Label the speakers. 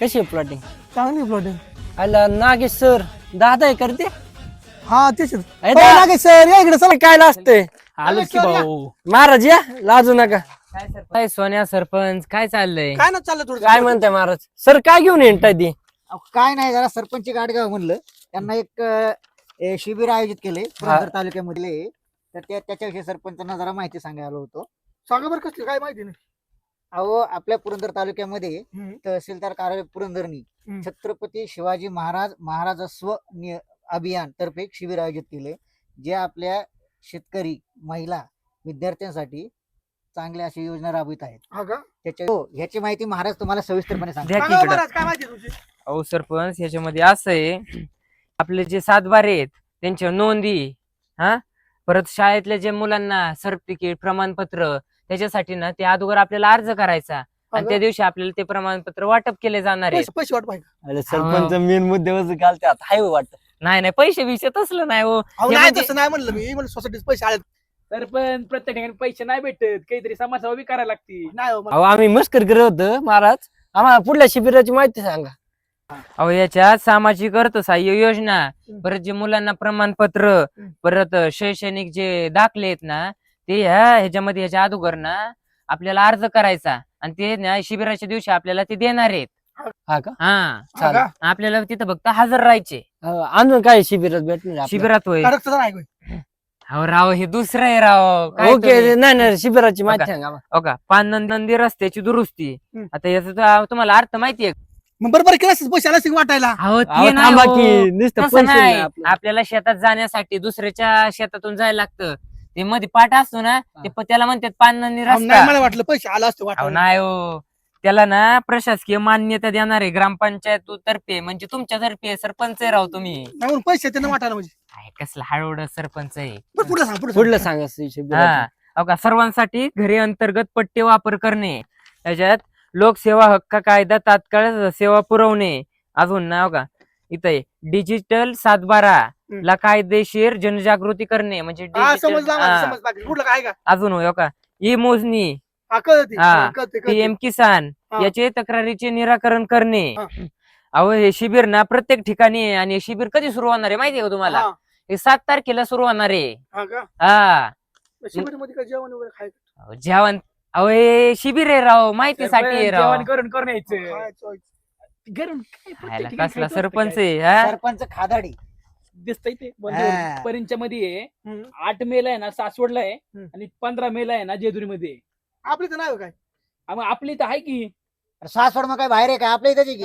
Speaker 1: कशी प्लॉटिंग?
Speaker 2: चांगली प्लॉटिंग.
Speaker 1: आला नागेश सर दादा आहे करते
Speaker 2: हा तेच आहेत.
Speaker 1: आहे
Speaker 2: हो,
Speaker 1: दा-
Speaker 2: नागेश सर या इकडे चला.
Speaker 1: काय लागतंय
Speaker 3: आलो की भाऊ.
Speaker 1: महाराज या लाजू नका.
Speaker 3: काय सोन्या सरपंच काय चाललंय?
Speaker 2: काय ना चाललं थोडं
Speaker 1: काय म्हणताय महाराज? सर काय घेऊन येताय ती?
Speaker 4: काय नाही, जरा सरपंच गाडगाव म्हणलं त्यांना एक शिबिर आयोजित केले पुरंदर तालुक्यामधले. तर त्याच्याविषयी सरपंचांना जरा माहिती सांगायला आलो होतो.
Speaker 2: सांगा बरं कसली काय माहिती नाही.
Speaker 4: अहो, आपल्या पुरंदर तालुक्यामध्ये
Speaker 2: हम्म.
Speaker 4: तहसीलदार कार्यालय पुरंदरनी
Speaker 2: हम्म.
Speaker 4: छत्रपती शिवाजी महाराजस्व अभियान तर्फे एक शिबिर आयोजित केले, जे आपल्या शेतकरी, महिला, विद्यार्थ्यांसाठी चांगल्या अशी योजना राबवित आहेत.
Speaker 2: हा का?
Speaker 4: ह्याची माहिती महाराज तुम्हाला सविस्तरपणे सांगा.
Speaker 3: द्या की
Speaker 2: सांगा
Speaker 3: इकडं.
Speaker 2: महाराज, काय माहिती तुमची?
Speaker 3: अहो सरपंच, ह्याच्यामध्ये असं आहे, आपले जे सातबारे आहेत त्यांच्या नोंदी, हा, परत शाळेतल्या जे मुलांना सर्टिफिकेट, प्रमाणपत्र, त्याच्यासाठी ना ते अगोदर आपल्याला अर्ज करायचा आणि त्या दिवशी आपल्याला ते प्रमाणपत्र वाटप केले जाणार आहे.
Speaker 2: पैसे वाट पाहिजे.
Speaker 1: अरे सरपंच मेन मुद्द्यावर घालतात हाय वाटत.
Speaker 3: नाही नाही, पैसे विषय तसलं नाही हो.
Speaker 2: अहो,
Speaker 3: हे
Speaker 2: नाही
Speaker 3: म्हणजे-
Speaker 2: तसं नाही म्हणलं मी. म्हणलं सोसायटीत पैसे आले
Speaker 5: सरपंच प्रत्येक ठिकाणी पैसे नाही भेटत, काहीतरी समाजसेवा बी करायला लागती.
Speaker 2: नाही हो,
Speaker 1: अहो आम्ही मस्कर करत होतो महाराज. आम्हाला पुढल्या शिबिराची माहिती सांगा.
Speaker 3: अहो याच्यात सामाजिक अर्थसहाय्य योजना, परत जे मुलांना प्रमाणपत्र, परत शैक्षणिक जे दाखले आहेत ना, ते ह्याच्यामध्ये ह्याच्या अगोदर ना आपल्याला अर्ज करायचा आणि ते ना शिबिराच्या दिवशी आपल्याला ते देणार आहेत.
Speaker 1: हा का?
Speaker 3: हा,
Speaker 2: हा का?
Speaker 3: आपल्याला तिथं फक्त हजर राहायचे
Speaker 1: अजून काय शिबिरात भेटणार
Speaker 3: शिबिरात. होय.
Speaker 2: कडक तर नाही होय.
Speaker 3: अहो राव, हे दुसरं आहे राव. काय
Speaker 1: ओके
Speaker 3: तुम्ही?
Speaker 1: नाही नाही शिबिराची माहिती
Speaker 3: बघा.
Speaker 1: सांगा.
Speaker 3: हो का, पाननंदी रस्त्याची दुरुस्ती.
Speaker 2: हम्म.
Speaker 3: आता याचा तुम्हाला अर्थ माहितीये का?
Speaker 2: मग बरोबर केलं असतं, पैसे आले असते वाटायला.
Speaker 3: अहो,
Speaker 1: अहो,
Speaker 3: ते नाही
Speaker 1: थांबा
Speaker 3: हो.
Speaker 1: की नुसतं
Speaker 3: तसं
Speaker 1: पैसे
Speaker 3: नाही.
Speaker 1: नाही आपलं.
Speaker 3: आपल्याला शेतात जाण्यासाठी दुसऱ्याच्या शेतातून जायला लागतं. ते मध्ये पाठ असतो ना, ते त्याला म्हणतात पाननंदी
Speaker 2: अहो, नाही
Speaker 3: रस्ता.
Speaker 2: मला वाटलं पैसे आले असते
Speaker 3: अहो
Speaker 2: वाटायला.
Speaker 3: नाही हो, त्याला ना प्रशासकीय मान्यता देणार आहे ग्रामपंचायत तर्फे, म्हणजे तुमच्यातर्फे. सरपंच आहे राव तुम्ही.
Speaker 2: नाही म्हणून पैसे त्यांना वाटायला म्हणजे.
Speaker 3: काय कसला हळवड सरपंच आहे.
Speaker 2: बरं, पुढलं सांग पुढलं
Speaker 1: पुढलं
Speaker 2: सांग.
Speaker 1: सांगा
Speaker 3: हा,
Speaker 1: शिबिराचं.
Speaker 3: हो का, सर्वांसाठी घरे अंतर्गत पट्टे वापर करणे, त्याच्यात लोकसेवा हक्क कायदा तात्काळ सेवा पुरवणे. अजून ना हो का, इथे डिजिटल सातबारा ला कायदेशीर जनजागृती करणे, म्हणजे
Speaker 2: हा,
Speaker 3: digital-
Speaker 2: समजला मला,
Speaker 3: हा.
Speaker 2: समजला. पुढलं काय का?
Speaker 3: अजून हो का, ई मोजणी,
Speaker 2: हा, कळते,
Speaker 3: हा.
Speaker 2: कळते, कळते.
Speaker 3: पीएम किसान
Speaker 2: हा.
Speaker 3: याचे तक्रारीचे निराकरण करणे.
Speaker 2: हा.
Speaker 3: अहो हे शिबिर ना प्रत्येक ठिकाणी आहे. आणि हे शिबिर कधी सुरू होणार आहे माहितीये का तुम्हाला?
Speaker 2: हा,
Speaker 3: हे 7 तारखेला सुरू होणार आहे.
Speaker 2: हा का?
Speaker 3: हा,
Speaker 2: शिबिरामध्ये काय जेवण वगैरे खायचं?
Speaker 3: अहो, जेवण, अहो हे शिबिर आहे राव, माहितीसाठी आहे राव.
Speaker 5: जेवण करून यायचं.
Speaker 2: खायचं.
Speaker 5: घरून काय प्रत्येक
Speaker 3: खायला
Speaker 5: ठिकाणी
Speaker 3: कसला
Speaker 5: खायचं
Speaker 3: सरपंच
Speaker 5: असतं काय?
Speaker 3: आहे हा?
Speaker 4: सरपंच खादाडी.
Speaker 5: दिसतंय ते
Speaker 4: हा.
Speaker 5: परिंच्या मध्ये आहे.
Speaker 2: हम्म.
Speaker 5: 8 मेला आहे ना सासवडला आहे
Speaker 2: हम्म.
Speaker 5: आणि 15 मेला आहे ना जेजुरीमध्ये आहे.
Speaker 2: आपली तर नाही हो काय.
Speaker 5: मग आपली तर आहे की
Speaker 4: सासवड मग काय बाहेर आहे का आपल्या इथेच आहे की?